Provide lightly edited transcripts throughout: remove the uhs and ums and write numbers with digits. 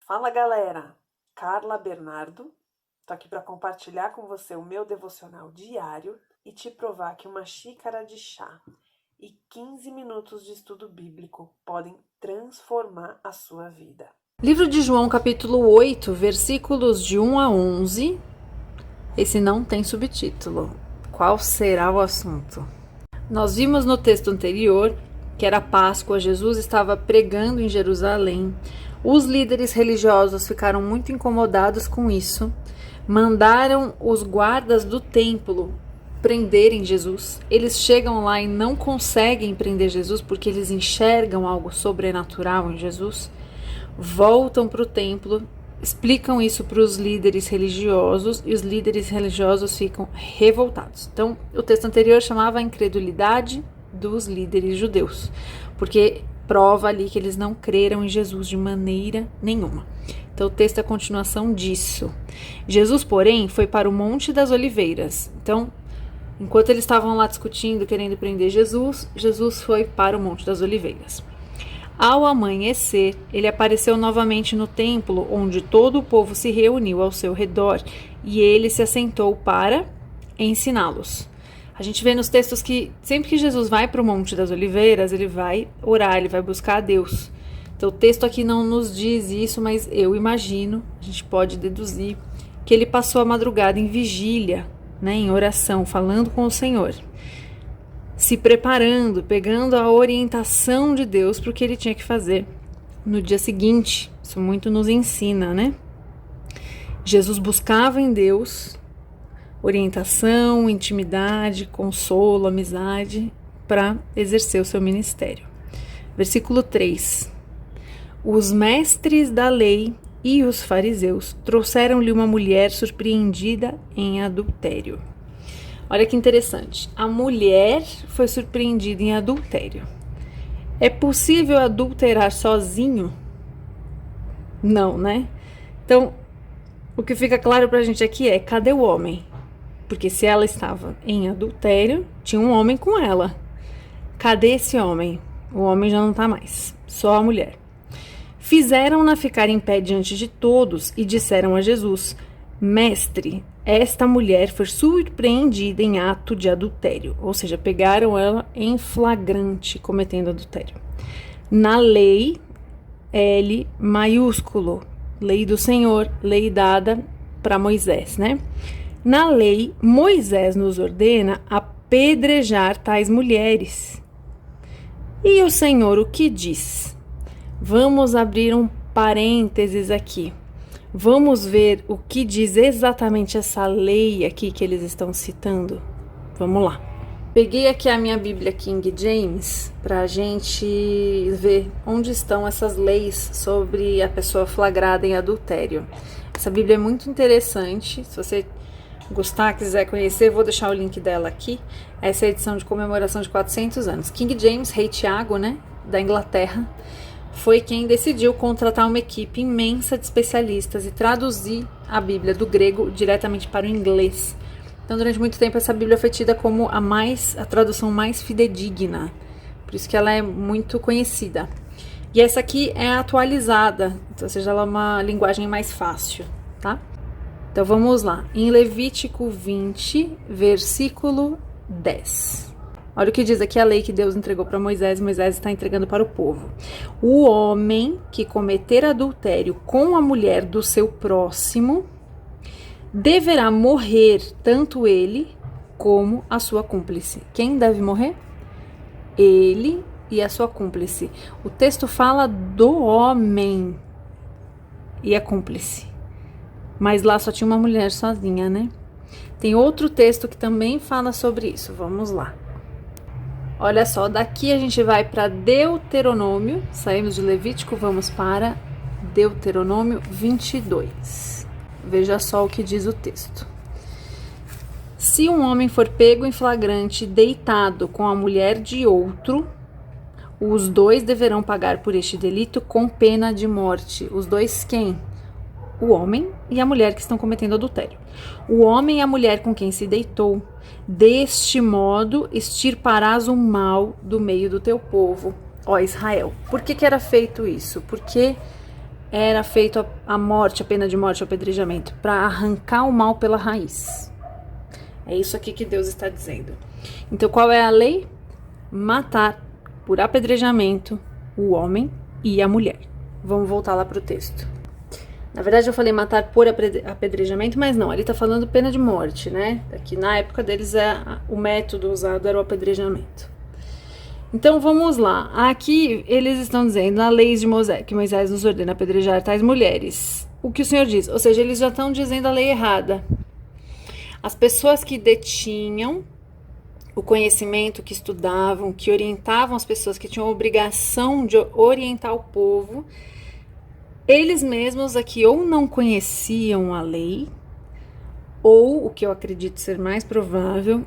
Fala galera, Carla Bernardo, tô aqui para compartilhar com você o meu devocional diário e te provar que uma xícara de chá e 15 minutos de estudo bíblico podem transformar a sua vida. Livro de João, capítulo 8, versículos de 1 a 11. Esse não tem subtítulo. Qual será o assunto? Nós vimos no texto anterior que era Páscoa, Jesus estava pregando em Jerusalém. Os líderes religiosos ficaram muito incomodados com isso. Mandaram os guardas do templo prenderem Jesus. Eles chegam lá e não conseguem prender Jesus porque eles enxergam algo sobrenatural em Jesus. Voltam para o templo, explicam isso para os líderes religiosos e os líderes religiosos ficam revoltados. Então, o texto anterior chamava a incredulidade dos líderes judeus, porque prova ali que eles não creram em Jesus de maneira nenhuma. Então, o texto é a continuação disso. Jesus, porém, foi para o Monte das Oliveiras. Então, enquanto eles estavam lá discutindo, querendo prender Jesus, Jesus foi para o Monte das Oliveiras. Ao amanhecer, ele apareceu novamente no templo, onde todo o povo se reuniu ao seu redor, e ele se assentou para ensiná-los. A gente vê nos textos que sempre que Jesus vai para o Monte das Oliveiras, ele vai orar, ele vai buscar a Deus. Então o texto aqui não nos diz isso, mas eu imagino, a gente pode deduzir, que ele passou a madrugada em vigília, em oração, falando com o Senhor, se preparando, pegando a orientação de Deus para o que ele tinha que fazer no dia seguinte. Isso muito nos ensina, né? Jesus buscava em Deus orientação, intimidade, consolo, amizade para exercer o seu ministério. Versículo 3. Os mestres da lei e os fariseus trouxeram-lhe uma mulher surpreendida em adultério. Olha que interessante, a mulher foi surpreendida em adultério. É possível adulterar sozinho? Não, né? Então, o que fica claro pra gente aqui é, cadê o homem? Porque se ela estava em adultério, tinha um homem com ela. Cadê esse homem? O homem já não tá mais, só a mulher. Fizeram-na ficar em pé diante de todos e disseram a Jesus: Mestre, esta mulher foi surpreendida em ato de adultério, ou seja, pegaram ela em flagrante cometendo adultério. Na lei, L maiúsculo, lei do Senhor, lei dada para Moisés, né? Na lei, Moisés nos ordena apedrejar tais mulheres. E o Senhor o que diz? Vamos abrir um parênteses aqui. Vamos ver o que diz exatamente essa lei aqui que eles estão citando. Vamos lá. Peguei aqui a minha Bíblia King James para a gente ver onde estão essas leis sobre a pessoa flagrada em adultério. Essa Bíblia é muito interessante. Se você gostar, quiser conhecer, vou deixar o link dela aqui. Essa é a edição de comemoração de 400 anos. King James, rei Tiago, da Inglaterra, foi quem decidiu contratar uma equipe imensa de especialistas e traduzir a Bíblia do grego diretamente para o inglês. Então, durante muito tempo, essa Bíblia foi tida como a tradução mais fidedigna. Por isso que ela é muito conhecida. E essa aqui é atualizada, então, ou seja, ela é uma linguagem mais fácil, tá? Então, vamos lá. Em Levítico 20, versículo 10. Olha o que diz aqui a lei que Deus entregou para Moisés, Moisés está entregando para o povo. O homem que cometer adultério com a mulher do seu próximo deverá morrer, tanto ele como a sua cúmplice. Quem deve morrer? Ele e a sua cúmplice. O texto fala do homem e a cúmplice. Mas lá só tinha uma mulher sozinha, né? Tem outro texto que também fala sobre isso. Vamos lá. Olha só, daqui a gente vai para Deuteronômio, saímos de Levítico, vamos para Deuteronômio 22. Veja só o que diz o texto. Se um homem for pego em flagrante deitado com a mulher de outro, os dois deverão pagar por este delito com pena de morte. Os dois quem? O homem e a mulher que estão cometendo adultério. O homem e a mulher com quem se deitou. Deste modo, extirparás o mal do meio do teu povo, ó Israel. Por que era feito isso? Porque era feito a morte, a pena de morte, o apedrejamento, para arrancar o mal pela raiz. É isso aqui que Deus está dizendo. Então, qual é a lei? Matar por apedrejamento o homem e a mulher. Vamos voltar lá para o texto. Na verdade, eu falei matar por apedrejamento, mas não, ele está falando pena de morte, né? Aqui na época deles, o método usado era o apedrejamento. Então, vamos lá. Aqui, eles estão dizendo, na lei de Moisés, que Moisés nos ordena apedrejar tais mulheres. O que o Senhor diz? Ou seja, eles já estão dizendo a lei errada. As pessoas que detinham o conhecimento, que estudavam, que orientavam as pessoas, que tinham a obrigação de orientar o povo, eles mesmos aqui ou não conheciam a lei, ou, o que eu acredito ser mais provável,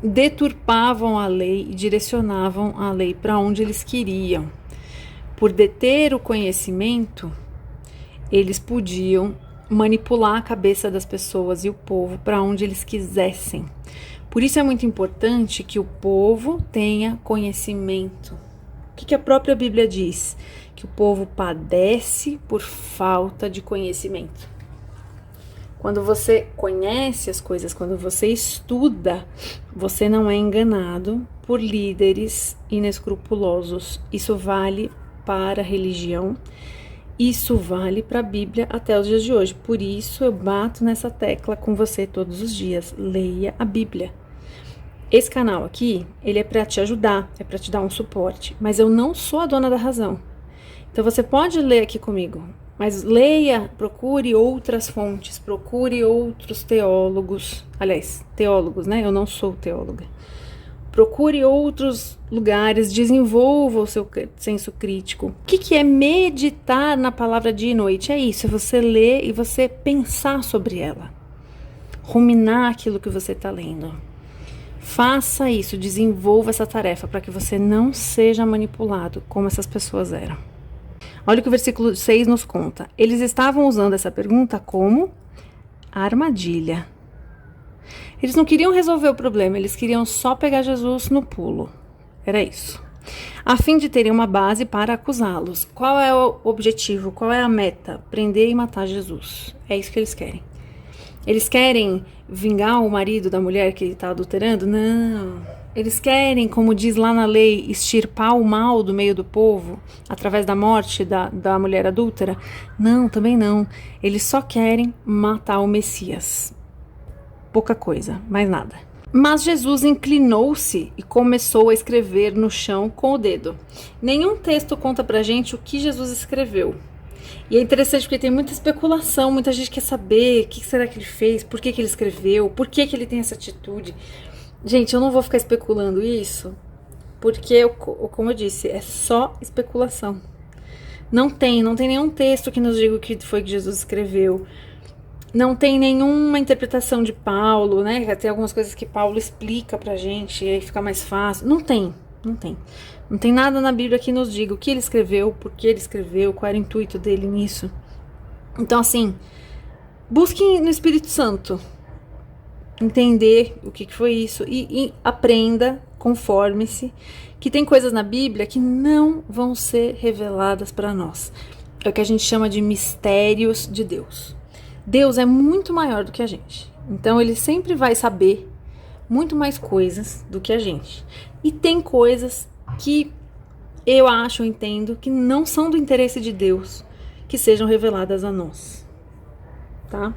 deturpavam a lei e direcionavam a lei para onde eles queriam. Por deter o conhecimento, eles podiam manipular a cabeça das pessoas e o povo para onde eles quisessem. Por isso é muito importante que o povo tenha conhecimento. O que a própria Bíblia diz? Que o povo padece por falta de conhecimento. Quando você conhece as coisas, quando você estuda, você não é enganado por líderes inescrupulosos. Isso vale para a religião, isso vale para a Bíblia até os dias de hoje. Por isso eu bato nessa tecla com você todos os dias. Leia a Bíblia. Esse canal aqui, ele é para te ajudar, é para te dar um suporte, mas eu não sou a dona da razão. Então você pode ler aqui comigo, mas leia, procure outras fontes, procure outros teólogos, aliás, teólogos, né? Eu não sou teóloga. Procure outros lugares, desenvolva o seu senso crítico. O que é meditar na palavra dia e noite? É isso, é você ler e você pensar sobre ela. Ruminar aquilo que você está lendo. Faça isso, desenvolva essa tarefa para que você não seja manipulado como essas pessoas eram. Olha o que o versículo 6 nos conta. Eles estavam usando essa pergunta como armadilha. Eles não queriam resolver o problema, eles queriam só pegar Jesus no pulo. Era isso. A fim de terem uma base para acusá-los. Qual é o objetivo? Qual é a meta? Prender e matar Jesus. É isso que eles querem. Eles querem vingar o marido da mulher que está adulterando? Não. Eles querem, como diz lá na lei, extirpar o mal do meio do povo através da morte da mulher adúltera? Não, também não. Eles só querem matar o Messias. Pouca coisa, mais nada. Mas Jesus inclinou-se e começou a escrever no chão com o dedo. Nenhum texto conta pra gente o que Jesus escreveu. E é interessante porque tem muita especulação, muita gente quer saber o que será que ele fez, por que ele escreveu, por que ele tem essa atitude. Gente, eu não vou ficar especulando isso, porque, como eu disse, é só especulação. Não tem nenhum texto que nos diga o que foi que Jesus escreveu. Não tem nenhuma interpretação de Paulo, né? Tem algumas coisas que Paulo explica pra gente e aí fica mais fácil. Não tem. Não tem nada na Bíblia que nos diga o que ele escreveu, por que ele escreveu, qual era o intuito dele nisso. Então, assim, busquem no Espírito Santo entender o que foi isso e aprenda, conforme-se, que tem coisas na Bíblia que não vão ser reveladas para nós. É o que a gente chama de mistérios de Deus. Deus é muito maior do que a gente. Então, ele sempre vai saber muito mais coisas do que a gente. E tem coisas que eu entendo, que não são do interesse de Deus, que sejam reveladas a nós. Tá?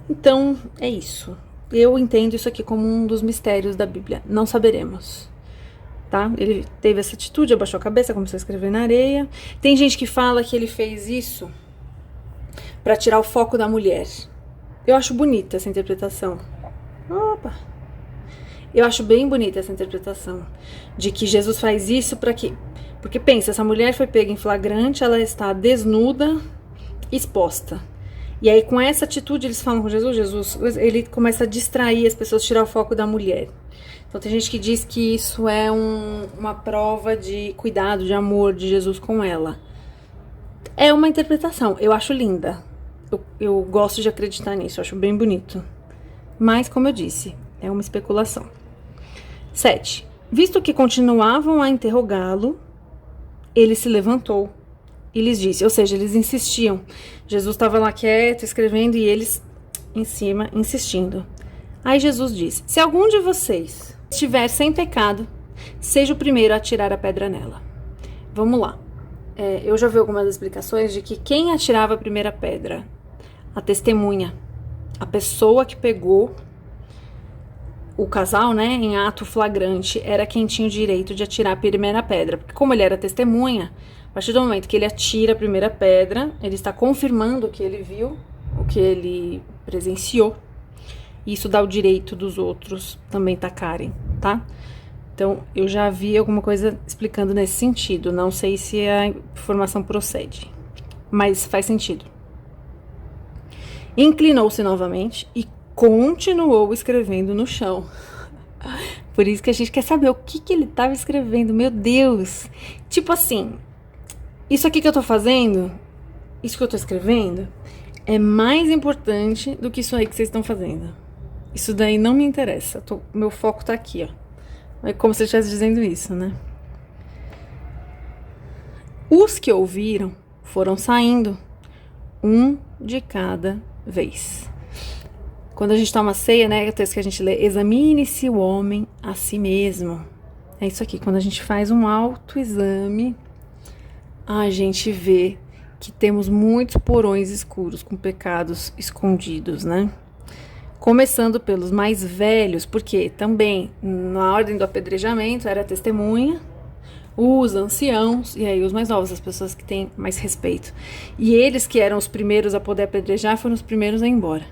Então, é isso. Eu entendo isso aqui como um dos mistérios da Bíblia. Não saberemos. Tá? Ele teve essa atitude, abaixou a cabeça, começou a escrever na areia. Tem gente que fala que ele fez isso para tirar o foco da mulher. Eu acho bonita essa interpretação. Opa! Eu acho bem bonita essa interpretação de que Jesus faz isso para que... Porque pensa, essa mulher foi pega em flagrante, ela está desnuda, exposta. E aí com essa atitude eles falam com Jesus, ele começa a distrair as pessoas, tirar o foco da mulher. Então tem gente que diz que isso é uma prova de cuidado, de amor de Jesus com ela. É uma interpretação, eu acho linda. Eu gosto de acreditar nisso, eu acho bem bonito. Mas, como eu disse, é uma especulação. 7. Visto que continuavam a interrogá-lo, ele se levantou, e lhes disse, ou seja, eles insistiam. Jesus estava lá quieto, escrevendo, e eles em cima, insistindo. Aí Jesus disse, se algum de vocês estiver sem pecado, seja o primeiro a atirar a pedra nela. Vamos lá. Eu já vi algumas explicações de que quem atirava a primeira pedra, a testemunha, a pessoa que pegou o casal, né, em ato flagrante, era quem tinha o direito de atirar a primeira pedra. Porque como ele era testemunha, a partir do momento que ele atira a primeira pedra, ele está confirmando o que ele viu, o que ele presenciou. E isso dá o direito dos outros também tacarem, tá? Então, eu já vi alguma coisa explicando nesse sentido. Não sei se a informação procede, mas faz sentido. Inclinou-se novamente e continuou escrevendo no chão. Por isso que a gente quer saber o que ele estava escrevendo. Meu Deus! Tipo assim, isso aqui que eu tô fazendo, isso que eu tô escrevendo, é mais importante do que isso aí que vocês estão fazendo. Isso daí não me interessa. Meu foco tá aqui, ó. É como se eu estivesse dizendo isso, né? Os que ouviram foram saindo, um de cada vez. Quando a gente toma ceia, né, o texto que a gente lê, examine-se o homem a si mesmo. É isso aqui, quando a gente faz um autoexame, a gente vê que temos muitos porões escuros com pecados escondidos, né? Começando pelos mais velhos, porque também na ordem do apedrejamento era a testemunha, os anciãos e aí os mais novos, as pessoas que têm mais respeito. E eles que eram os primeiros a poder apedrejar foram os primeiros a ir embora.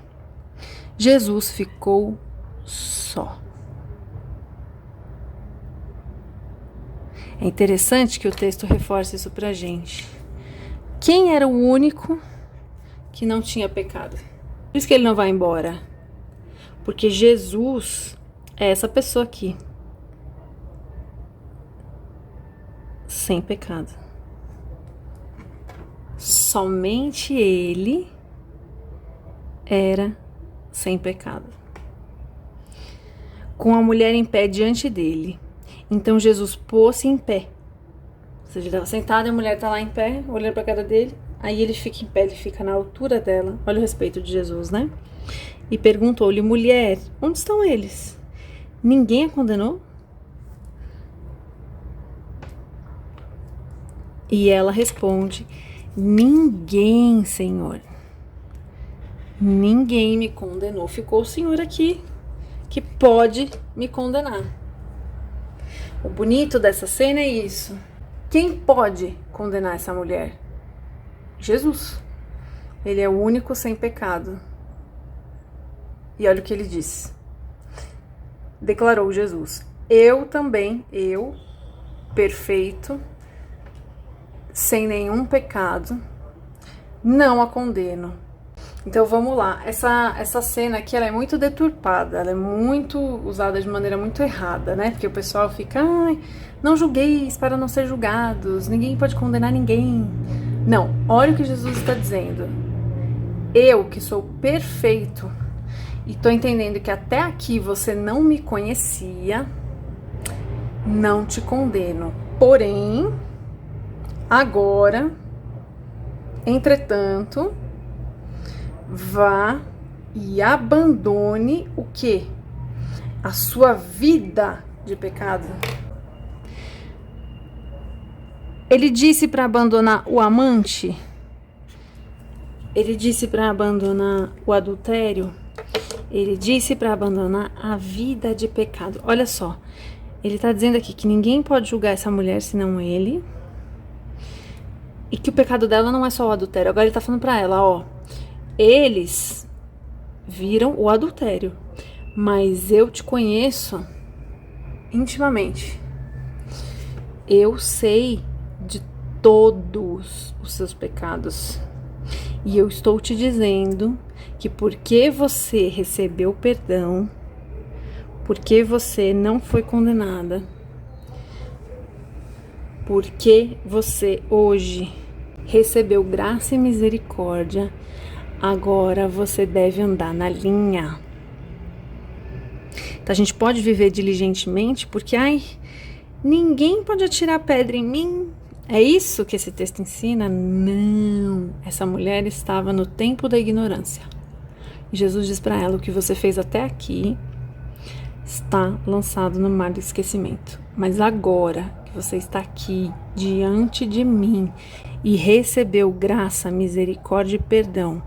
Jesus ficou só. É interessante que o texto reforce isso pra gente. Quem era o único que não tinha pecado? Por isso que ele não vai embora. Porque Jesus é essa pessoa aqui. Sem pecado. Somente ele era sem pecado. Com a mulher em pé diante dele. Então Jesus pôs-se em pé. Ou seja, ele estava sentado e a mulher está lá em pé, olhando para a cara dele. Aí ele fica em pé, ele fica na altura dela. Olha o respeito de Jesus, né? E perguntou-lhe, mulher, onde estão eles? Ninguém a condenou? E ela responde, ninguém, Senhor. Ninguém me condenou. Ficou o Senhor aqui, que pode me condenar. O bonito dessa cena é isso. Quem pode condenar essa mulher? Jesus. Ele é o único sem pecado. E olha o que ele disse. Declarou Jesus. Eu também, eu, perfeito, sem nenhum pecado, não a condeno. Então vamos lá, essa cena aqui ela é muito deturpada, ela é muito usada de maneira muito errada, né? Porque o pessoal fica, ai, não julgueis para não ser julgados, ninguém pode condenar ninguém. Não, olha o que Jesus está dizendo. Eu que sou perfeito e tô entendendo que até aqui você não me conhecia, não te condeno. Porém, agora, entretanto, vá e abandone o quê? A sua vida de pecado. Ele disse para abandonar o amante? Ele disse para abandonar o adultério? Ele disse para abandonar a vida de pecado. Olha só, ele está dizendo aqui que ninguém pode julgar essa mulher senão ele. E que o pecado dela não é só o adultério. Agora ele está falando para ela, ó. Eles viram o adultério, mas eu te conheço intimamente. Eu sei de todos os seus pecados. E eu estou te dizendo que porque você recebeu perdão, porque você não foi condenada, porque você hoje recebeu graça e misericórdia, agora você deve andar na linha. Então a gente pode viver diligentemente porque, ai, ninguém pode atirar pedra em mim, É isso que esse texto ensina? Não. Essa mulher estava no tempo da ignorância. Jesus diz para ela: o que você fez até aqui está lançado no mar do esquecimento. Mas agora que você está aqui diante de mim e recebeu graça, misericórdia e perdão,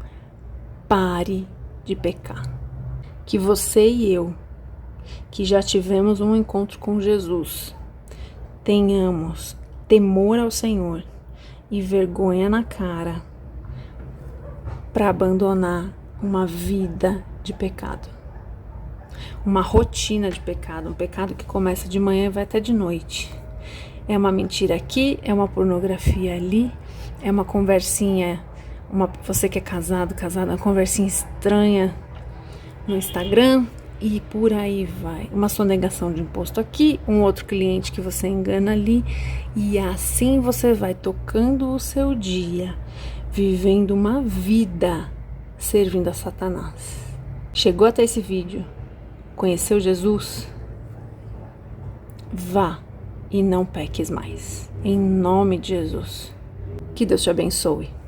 pare de pecar. Que você e eu, que já tivemos um encontro com Jesus, tenhamos temor ao Senhor e vergonha na cara para abandonar uma vida de pecado, uma rotina de pecado, um pecado que começa de manhã e vai até de noite. É uma mentira aqui, é uma pornografia ali, é uma conversinha, você que é casada, uma conversinha estranha no Instagram e por aí vai. Uma sonegação de imposto aqui, um outro cliente que você engana ali, e assim você vai tocando o seu dia, vivendo uma vida servindo a Satanás. Chegou até esse vídeo? Conheceu Jesus? Vá e não peques mais. Em nome de Jesus. Que Deus te abençoe.